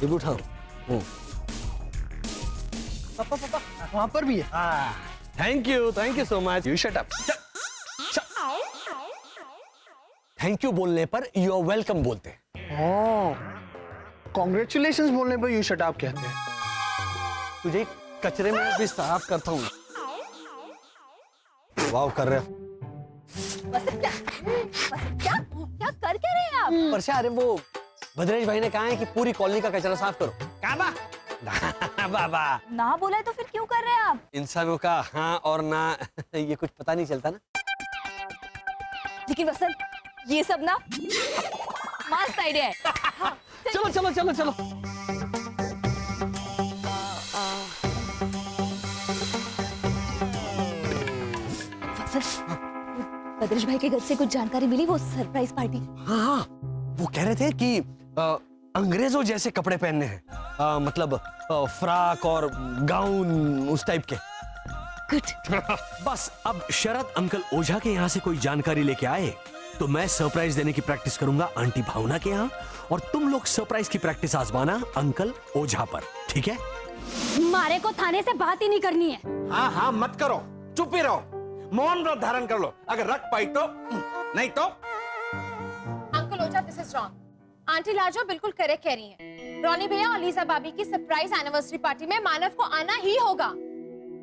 ये भी उठाओ। पापा पापा वहां पर भी है। Thank you so much. You shut up. Thank you बोलने पर यू आर वेलकम बोलते हैं। कॉन्ग्रेचुलेशंस बोलने पर यू शट अप कहते हैं। तुझे कचरे में भी साफ करता हूँ। वाव कर रहे हो। क्या कर क्या रहे हैं आप? वर्षा, अरे वो भद्रेश भाई ने कहा है कि पूरी कॉलोनी का कचरा साफ करो। काबा बाबा ना बोला है तो फिर क्यों कर रहे हैं आप? इंसानों का हाँ और ना ये कुछ पता नहीं चलता ना। लेकिन वसंत, ये सब ना मस्त आइडिया है। हाँ, चलो चलो चलो चलो। वसंत, भद्रेश भाई के घर से कुछ जानकारी मिली? वो सरप्राइज पार्टी। हाँ, वो कह रहे थे कि अंग्रेजों जैसे कपड़े पहनने हैं। मतलब फ्रॉक और गाउन उस टाइप के। गुड। बस अब शरद अंकल ओझा के यहाँ से कोई जानकारी लेके आए तो मैं सरप्राइज देने की प्रैक्टिस करूंगा आंटी भावना के यहाँ, और तुम लोग सरप्राइज की प्रैक्टिस आजमाना अंकल ओझा पर, ठीक है? मारे को थाने से बात ही नहीं करनी है। हाँ हाँ मत करो, चुप ही रहो, मौन व्रत धारण कर लो। अगर रख पाई तो, नहीं तो। Uncle Ojha, this is wrong. Aunty Lajo बिल्कुल करेक्ट कह रही हैं। रॉनी भैया और लीजा भाभी की सरप्राइज एनिवर्सरी पार्टी में मानव को आना ही होगा।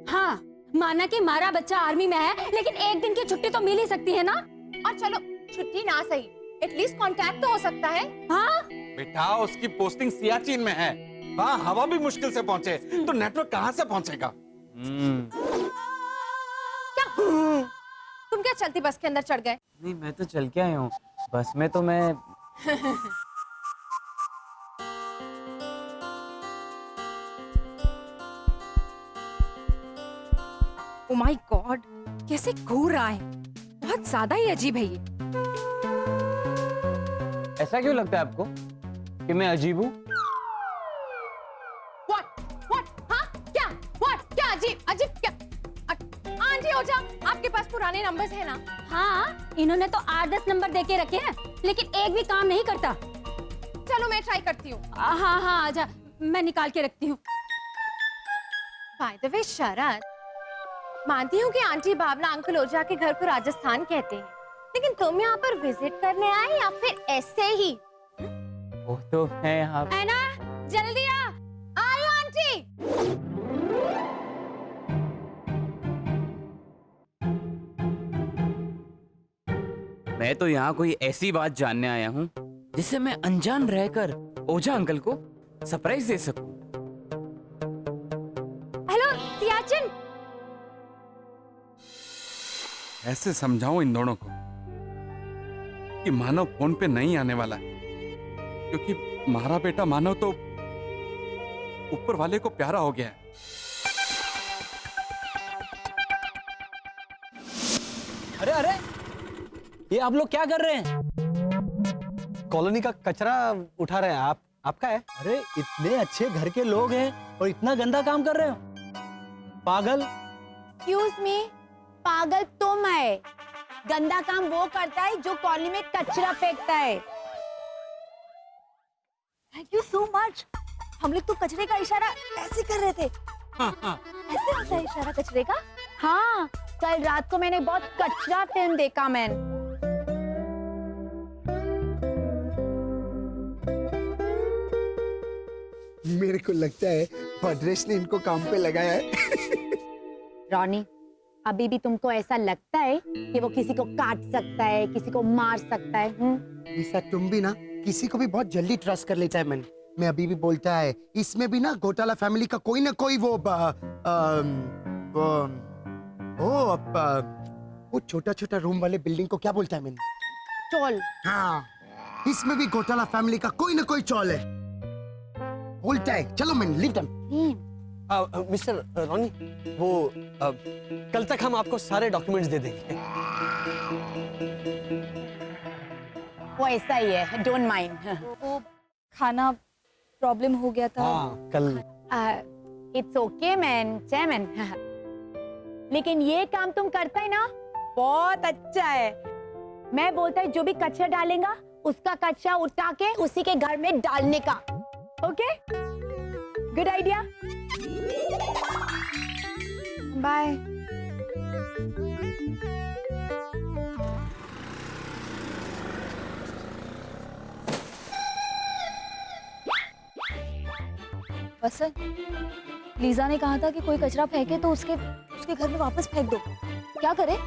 हाँ, माना कि मारा बच्चा आर्मी में है, लेकिन एक दिन की छुट्टी तो मिल ही सकती है ना। और चलो छुट्टी ना सही, एटलीस्ट कांटेक्ट तो हो सकता है। हाँ, बेटा उसकी पोस्टिंग सियाचिन में है। हाँ, हवा भी मुश्किल से पहुंचे तो नेटवर्क कहाँ से पहुंचेगा? क्या तुम क्या चलती बस के अंदर चढ़ गए? नहीं, मैं तो चल के आया हूँ बस में, तो मैं ओ माय गॉड, कैसे घूर रहा है, बहुत ज्यादा ही अजीब है ये। ऐसा क्यों लगता है आपको कि मैं अजीब हूँ? क्या अजीब अजीब क्या? आंटी ओझा, आपके पास पुराने नंबर्स हैं ना? हाँ, इन्होंने तो 8-10 नंबर देके रखे हैं, लेकिन एक भी काम नहीं करता। चलो मैं ट्राई करती हूँ। हाँ हाँ, आजा, मैं निकाल के रखती हूँ। बाय द वे शरद, मानती हूँ कि आंटी भावना अंकल ओझा के घर को राजस्थान कहते हैं, लेकिन तुम यहाँ पर विजिट करने आए या फिर ऐसे ही? वो तो मैं यहाँ है ना, जल्दी आ, आयो आंटी। मैं तो यहाँ कोई ऐसी बात जानने आया हूँ जिससे मैं अनजान रहकर ओझा अंकल को सरप्राइज दे सकूं। हेलो सियाचिन। ऐसे समझाऊं इन दोनों को कि मानव फोन पे नहीं आने वाला है, क्योंकि मारा बेटा मानव तो ऊपर वाले को प्यारा हो गया है। अरे अरे, ये आप लोग क्या कर रहे हैं? कॉलोनी का कचरा उठा रहे हैं। आपका है? अरे इतने अच्छे घर के लोग हैं और इतना गंदा काम कर रहे हो, पागल। एक्सक्यूज मी, पागल तुम है। गंदा काम वो करता है जो कॉलोनी में कचरा फेंकता है। Thank you so much. हम लोग तो कचरे का इशारा ऐसे कर रहे थे। ऐसे होता है इशारा कचरे का? हाँ, कल रात को मैंने बहुत कचरा फिल्म देखा मैंने। मेरे को लगता है भद्रेश ने इनको काम पे लगाया है। रॉनी, अभी भी तुमको ऐसा लगता है कि वो किसी को काट सकता है, किसी को मार सकता है? ऐसा तुम भी ना किसी को भी बहुत जल्दी ट्रस्ट कर लेता है। मैं अभी भी बोलता है इसमें भी ना घोटाला फैमिली का कोई ना कोई वो छोटा छोटा रूम वाले बिल्डिंग को क्या बोलता है मैंने? चोल। हाँ, इसमें भी घोटाला फैमिली का कोई ना कोई चोल है बोलता है। चलो मैंने लीव देम। मिस्टर रॉनी, वो कल तक हम आपको सारे डॉक्यूमेंट्स दे देंगे। वो ऐसा ही है, डोंट माइंड। वो खाना प्रॉब्लम हो गया था। हाँ, कल। It's okay man, chairman. लेकिन ये काम तुम करता है ना, बहुत अच्छा है। मैं बोलता है जो भी कचरा डालेगा उसका कचरा उठा के उसी के घर में डालने का। Okay, good idea. बाय। वसंत, लीजा ने कहा था कि कोई कचरा फेंके तो उसके घर में वापस फेंक दो। क्या करे?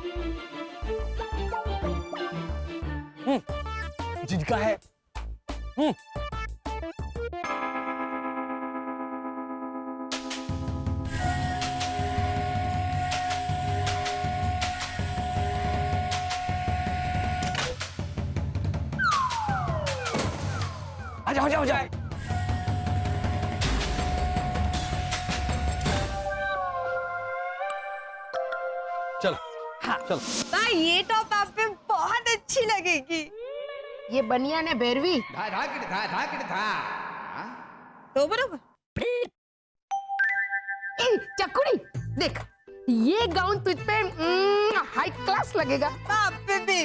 जिनका है। आ जाओ जाए। चलो चलो। ये टॉप आप पे बहुत अच्छी लगेगी। ये बनियान है भैरवी। तो बरोबर। ए, चकुड़ी देख, ये गाउन तुझ पे हाई क्लास लगेगा। आप पे भी।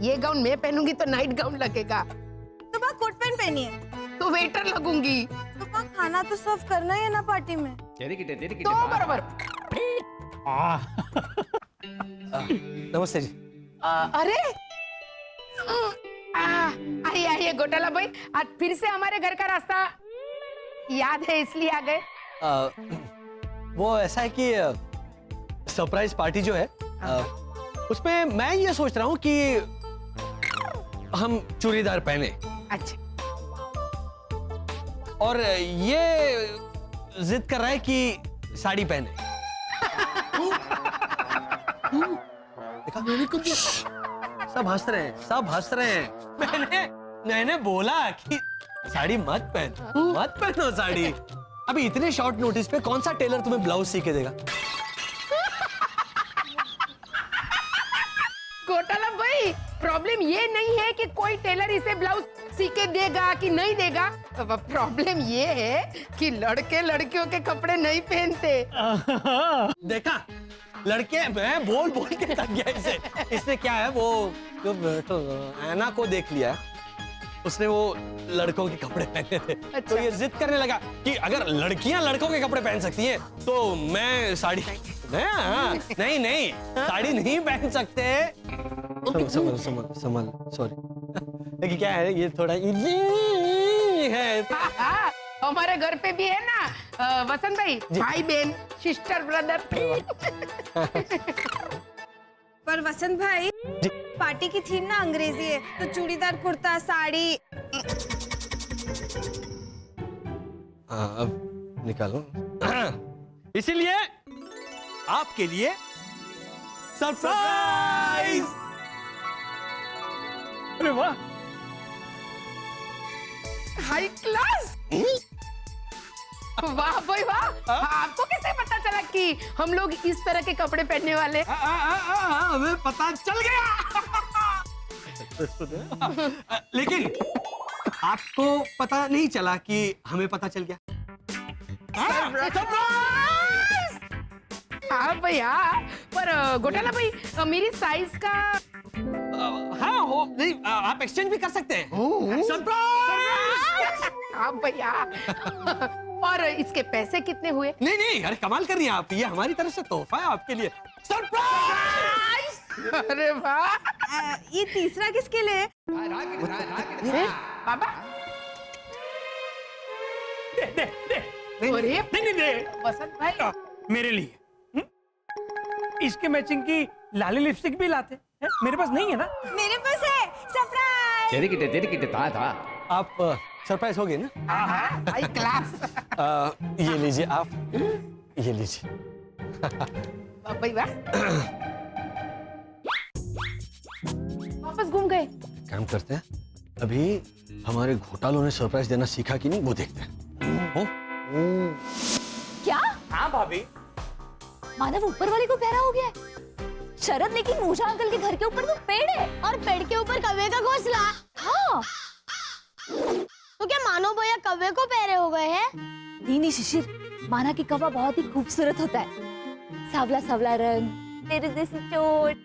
ये गाउन मैं पहनूंगी तो नाइट गाउन लगेगा। तो बा कोट पैंट पहनिए। तो वेटर लगूंगी। तो बा खाना तो सर्व करना ही है ना पार्टी में। तो बराबर। नमस्ते जी। अरे आइए आइए घोटाला भाई, आज फिर से हमारे घर का रास्ता याद है इसलिए आ गए। वो ऐसा है कि सरप्राइज पार्टी जो है उसमें मैं ये सोच रहा हूँ कि हम चूड़ीदार पहने। अच्छा। और ये जिद कर रहा है कि साड़ी पहने। देखा? सब हंस रहे हैं, सब हंस रहे हैं। मैंने बोला कि साड़ी मत पहनो साड़ी। अभी इतने शॉर्ट नोटिस पे कौन सा टेलर तुम्हें ब्लाउज सी के देगा? घोटाला भाई, प्रॉब्लम ये नहीं है कि कोई टेलर इसे ब्लाउज सी के देगा कि नहीं देगा। प्रॉब्लम ये है कि लड़के लड़कियों के कपड़े नहीं पहनते। देखा, लड़के मैं बोल के थक गया इसे। इसने क्या है, वो तो ऐना को देख लिया, उसने वो लड़कों के कपड़े पहने थे। अच्छा। तो ये जिद करने लगा कि अगर लड़कियां लड़कों के कपड़े पहन सकती हैं तो मैं साड़ी नहीं साड़ी नहीं पहन सकते। समझ सॉरी। लेकिन क्या है, ये थोड़ा है। हमारे घर पे भी है ना वसंत भाई, भाई बहन, सिस्टर ब्रदर। पर वसंत भाई, पार्टी की थीम ना अंग्रेजी है, तो चूड़ीदार कुर्ता साड़ी। अब निकालो। इसीलिए आपके लिए सरप्राइज। अरे वाह, हाई क्लास। वाह भाई वाह, आपको कैसे पता चला कि हम लोग इस तरह के कपड़े पहनने वाले? हमें पता चल गया। लेकिन आपको पता नहीं चला कि हमें पता चल गया। हाँ भैया, पर घोटाला भाई, मेरी साइज का हाँ हो नहीं, आप एक्सचेंज भी कर सकते हैं। सरप्राइज। हाँ भैया। और इसके पैसे कितने हुए? नहीं, अरे कमाल कर रही हैं आप, ये हमारी तरफ से तोहफा है आपके लिए। सरप्राइज। अरे वाह। ये तीसरा किसके लिए? बाबा दे दे वसंत भाई, मेरे लिए। इसके मैचिंग की लाली लिपस्टिक भी लाते हैं। मेरे पास नहीं है ना। मेरे पास है। सरप्राइज। आप सरप्राइज हो गए ना? High class. ये लीजिए आप, ये लीजिए। भाई वाह। वापस घूम गए। काम करते हैं, अभी हमारे घोटालों ने सरप्राइज देना सीखा कि नहीं वो देखते हैं। हो? क्या? हाँ भाभी। मानव ऊपर वाले को प्यारा हो गया है। शरद, लेकिन ऊषा अंकल के घर के ऊपर तो पेड़ है और पेड़ के ऊपर कौवे का घोंसला। हाँ, तो क्या मानो भैया कौवे को पैरे हो गए हैं? नहीं शिशिर, माना कि कौवा बहुत ही खूबसूरत होता है, सावला सावला रंग, तेरे जैसी चोट।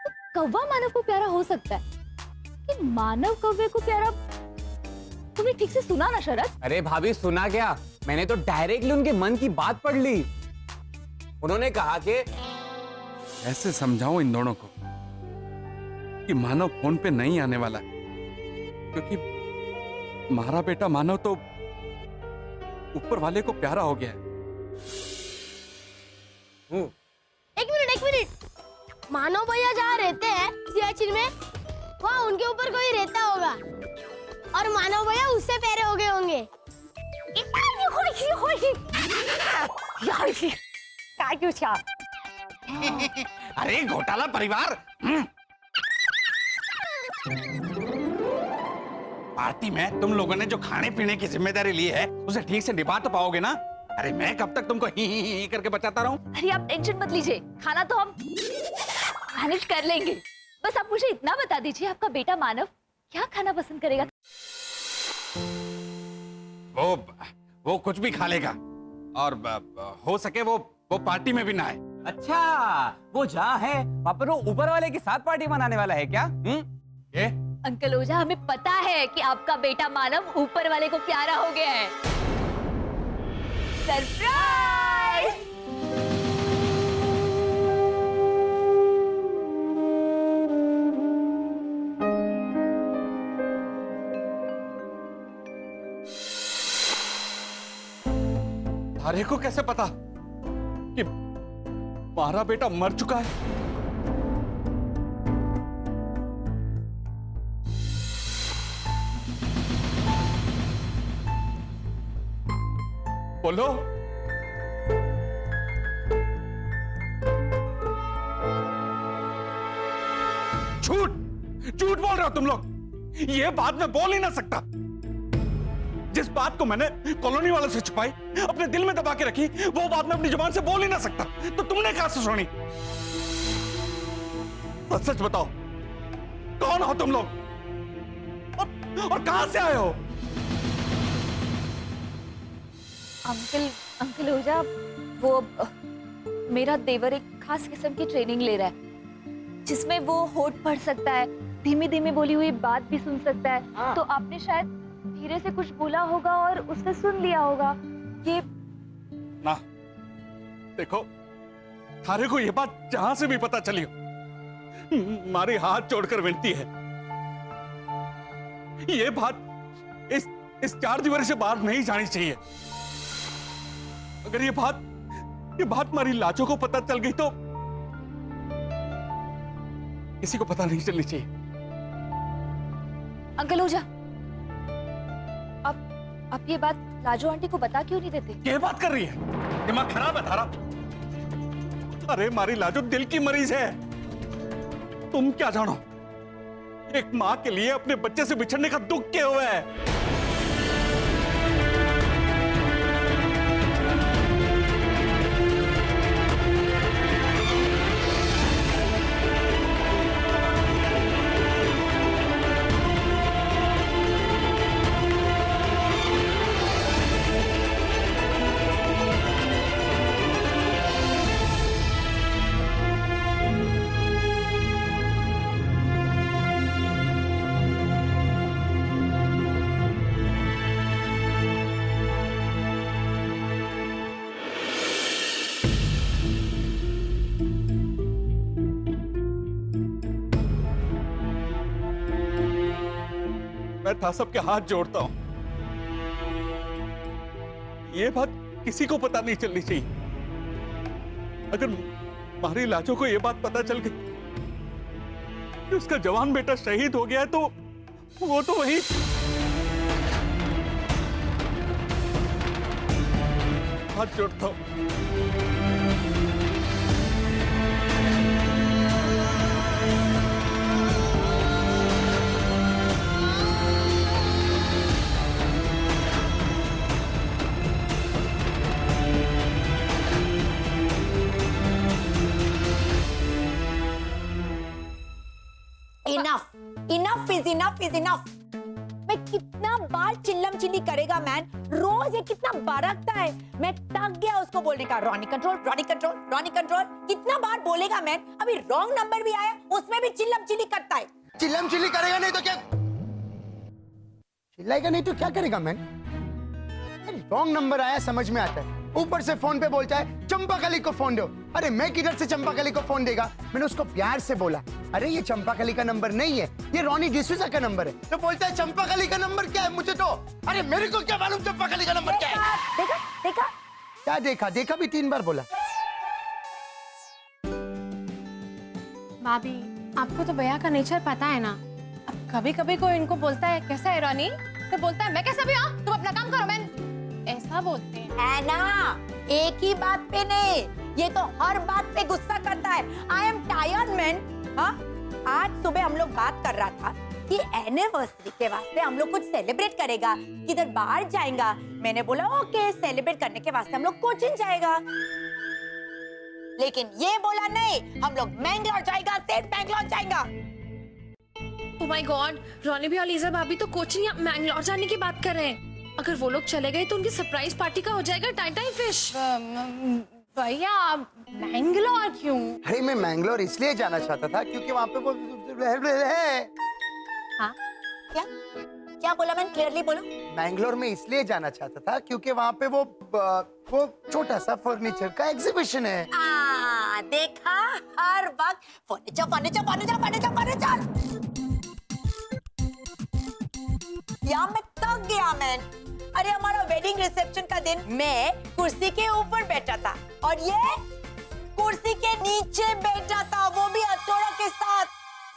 तो कौवा मानव को प्यारा हो सकता है, लेकिन मानव कौवे को प्यारा तुमने ठीक से सुना ना शरद? अरे भाभी सुना क्या, मैंने तो डायरेक्टली उनके मन की बात पढ़ ली। उन्होंने कहा कि ऐसे समझाओ इन दोनों को कि मानव फोन पे नहीं आने वाला है, क्योंकि हमारा बेटा मानव तो ऊपर वाले को प्यारा हो गया है। एक मिनट, मानो भैया जहाँ रहते हैं सियाचिन में, वहाँ उनके ऊपर कोई रहता होगा और मानव भैया उससे प्यारे हो गए होंगे। अरे घोटाला परिवार, पार्टी में तुम लोगों ने जो खाने पीने की जिम्मेदारी ली है उसे ठीक से निभा तो पाओगे ना? अरे मैं कब तक तुमको ही करके बचाता रहूं? अरे आप टेंशन मत लीजिए, खाना तो हम मैनेज कर लेंगे। बस आप मुझे इतना बता दीजिए, आपका बेटा मानव क्या खाना पसंद करेगा? वो कुछ भी खा लेगा और हो सके वो पार्टी में भी ना आए। अच्छा, वो जहाँ है वहाँ पर वो ऊपर वाले के साथ पार्टी मनाने वाला है क्या? ये अंकल ओझा, हमें पता है कि आपका बेटा मानव ऊपर वाले को प्यारा हो गया है। सरप्राइज! तारे को कैसे पता कि हमारा बेटा मर चुका है? बोलो। झूठ बोल रहे हो तुम लोग। ये बात मैं बोल ही ना सकता। जिस बात को मैंने कॉलोनी वालों से छुपाई, अपने दिल में दबा के रखी, वो बात मैं अपनी जुबान से बोल ही ना सकता। तो तुमने कहां से सुनी? सच बताओ, कौन हो तुम लोग और कहां से आए हो? अंकल ओझा, वो मेरा देवर एक खास किस्म की ट्रेनिंग ले रहा है, जिसमें वो होठ पढ़ सकता है, धीमी धीमी बोली हुई बात भी सुन सकता है। तो आपने शायद धीरे से कुछ बोला होगा और उसने सुन लिया होगा। ये ना देखो, थारे को ये बात जहां से भी पता चली हो, हमारे हाथ जोड़कर विनती है, ये बात इस 4 दीवारी से बाहर नहीं जानी चाहिए। अगर ये बात हमारी लाजों को पता चल गई तो किसी को पता नहीं चलनी चाहिए। अंकल ओझा, आप ये बात लाजो आंटी को बता क्यों नहीं देते? क्या बात कर रही है? दिमाग खराब है थारा? अरे हमारी लाजो दिल की मरीज है। तुम क्या जानो एक मां के लिए अपने बच्चे से बिछड़ने का दुख क्या हुआ है? मैं था सबके हाथ जोड़ता हूं, ये बात किसी को पता नहीं चलनी चाहिए। अगर हमारी लाजों को ये बात पता चल गई कि उसका जवान बेटा शहीद हो गया है, तो वो तो वही हाथ जोड़ता हूं। Enough is enough. मैं कितना बार चिल्लम चिल्ली करेगा मैन, रोज ये कितना बरकता है। मैं थक गया उसको बोलने का, Ronnie control Ronnie control Ronnie control. कितना बार बोलेगा मैन? अभी रॉन्ग नंबर भी आया, उसमें भी चिल्लम चिल्ली करता है। चिल्लम चिल्ली करेगा नहीं तो क्या? चिल्लाएगा नहीं तो क्या करेगा मैन? रॉन्ग नंबर आया समझ में आता है, ऊपर से फोन पे बोलता है चंपाकली को फोन दो। अरे मैं किधर से चंपाकली को फोन देगा? मैंने उसको प्यार से बोला अरे ये चंपाकली का नंबर नहीं है, ये रॉनी डिसूजा का नंबर है। तो बोलता है चंपाकली का नंबर क्या है मुझे तो, अरे मेरे को क्या मालूम चंपाकली का नंबर क्या है? देखा देखा क्या देखा? देखा भी 3 बार बोला। भाभी आपको तो भैया का नेचर पता है ना। अब कभी कभी कोई इनको बोलता है कैसा है रॉनी, तो बोलता है मैं कैसा भी हूँ, तुम अपना काम करो, मैं ऐसा बोलते हैं। है ना, एक ही बात पे नहीं, ये तो हर बात पे गुस्सा करता है। I am tired man. हाँ, आज सुबह हम लोग बात कर रहा था कि एनिवर्सरी के वास्ते हम लोग कुछ सेलिब्रेट करेगा, किधर बाहर जाएगा। मैंने बोला ओके, सेलिब्रेट करने के वास्ते हम लोग कोचिन जाएगा, लेकिन ये बोला नहीं, हम लोग मैंगलोर जाएगा, सेठ बैंगलोर जाएगा। ओह माय गॉड, रॉनी भी और लीजा भाभी तो कोचिंग या मैंगलोर जाने की बात कर रहे हैं। अगर वो लोग चले गए तो उनकी सरप्राइज पार्टी का हो जाएगा टाइटाई फिश। भैया मैंगलोर क्यों? अरे मैं मैंगलोर इसलिए जाना चाहता था क्योंकि वहाँ पे वो है। हाँ क्या क्या बोला मैंने? क्लियरली बोलो। मैंगलोर में इसलिए जाना चाहता था क्योंकि वहाँ पे वो छोटा सा फर्नीचर का एग्जीबिशन है। देखा, हर वक्त furniture furniture furniture furniture furniture. या मैं थक गया मैन। अरे हमारा वेडिंग रिसेप्शन का दिन मैं कुर्सी के ऊपर बैठा था और ये कुर्सी के नीचे बैठा था, वो भी हथौड़ा के साथ।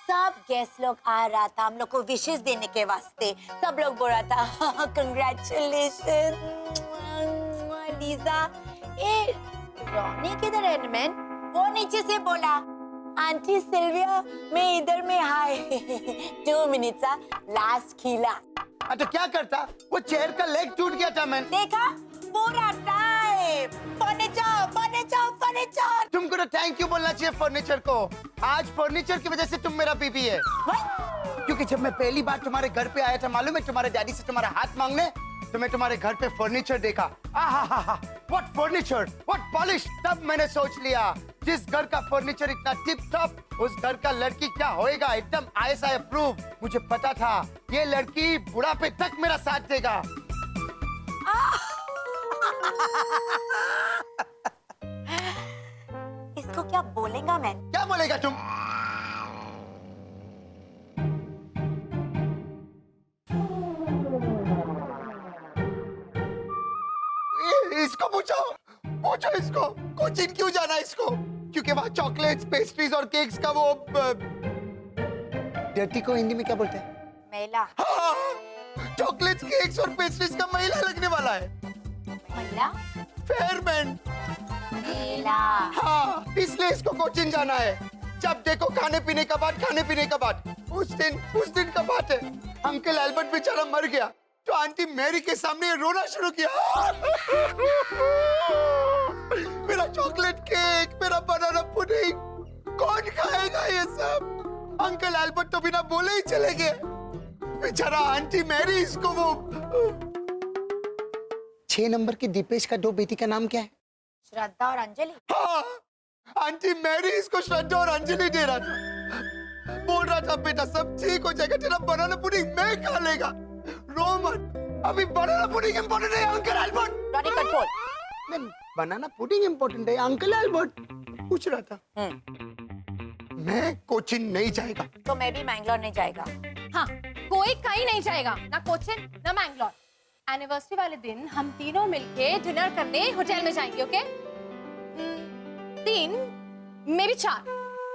सब गेस्ट लोग आ रहा था हम लोग को विशेष देने के वास्ते। सब लोग बोल रहा था कंग्रेचुलेशन लीजा। ए रॉनी किधर है मैन? वो नीचे से बोला आंटी सिल्विया मैं इधर में हाय 2 मिनट लास्ट खिला। तो क्या करता? वो चेयर का लेग टूट गया था मैन। देखा, पूरा टाइम फर्नीचर फर्नीचर फर्नीचर। तुमको तो थैंक यू बोलना चाहिए फर्नीचर को। आज फर्नीचर की वजह से तुम मेरा बीबी है। क्योंकि जब मैं पहली बार तुम्हारे घर पे आया था मालूम है, तुम्हारे डैडी से तुम्हारा हाथ मांगने, तो मैं तुम्हारे घर पे फर्नीचर देखा। What furniture, what polish. तब मैंने सोच लिया जिस घर का फर्नीचर इतना टिप टॉप, उस घर का लड़की क्या होएगा, एकदम ISI अप्रूव। मुझे पता था ये लड़की बुढ़ापे तक मेरा साथ देगा। इसको क्या बोलेगा मैं? क्या बोलेगा तुम? इसको पूछो, पूछो इसको कोचिन क्यों जाना है इसको? क्योंकि वहाँ चॉकलेट्स, पेस्ट्रीज और केक्स का वो डर्टी को हिंदी में क्या बोलते हैं? मेला। हाँ, चॉकलेट्स, केक्स और पेस्ट्रीज का मेला लगने वाला है। मेला? फेयरमैन। मेला। हाँ, इसलिए इसको कोचिन जाना है। जब देखो खाने पीने का बात, खाने पीने का बात। उस दिन का बात है, अंकल एल्बर्ट बेचारा मर गया तो आंटी मैरी के सामने रोना शुरू किया। मेरा चॉकलेट केक, मेरा बनाना पुडिंग, कौन खाएगा ये सब? अंकल एल्बर्ट तो बिना बोले ही चले गए। बेचारा आंटी मैरी इसको वो 6 नंबर की दीपेश का 2 बेटी का नाम क्या है? श्रद्धा और अंजलि। हाँ, आंटी मैरी इसको श्रद्धा और अंजलि दे रहा था। बोल रहा था बेटा सब ठीक हो जाएगा, तेरा बनाना पुडिंग मैं खा लेगा, रो मत। अभी बनाना पुडिंग इम्पोर्टेंट है अंकल एल्बर्ट। Ronnie control. नहीं, बनाना पुडिंग इम्पोर्टेंट है अंकल एल्बर्ट पूछ रहा था। मैं कोचिन नहीं जाएगा। तो मैं भी मैंगलोर नहीं जाएगा। हाँ, कोई कहीं नहीं जाएगा, ना कोचिन ना मैंगलोर। एनिवर्सरी वाले दिन हम तीनों मिलके डिनर करने होटल में जाएंगे, ओके? 3 may be 4।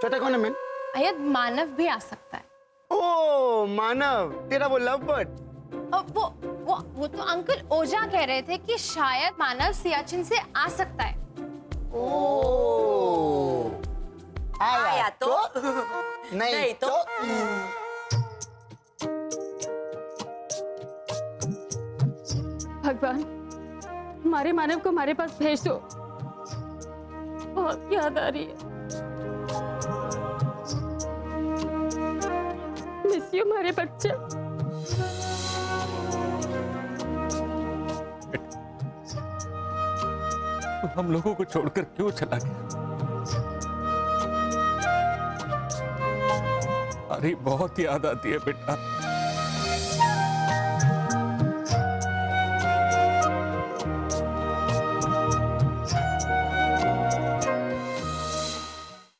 छोटा कौन है मैन? शायद मानव भी आ सकता है। ओ मानव, तेरा वो लव बर्ड। वो तो अंकल ओझा कह रहे थे कि शायद मानव सियाचिन से आ सकता है। ओ आया तो नहीं तो भगवान हमारे मानव को हमारे पास भेज दो, बहुत याद आ रही है। मिस यू हमारे बच्चे। तू हम लोगों को छोड़कर क्यों चला गया? अरे बहुत याद आती है बेटा।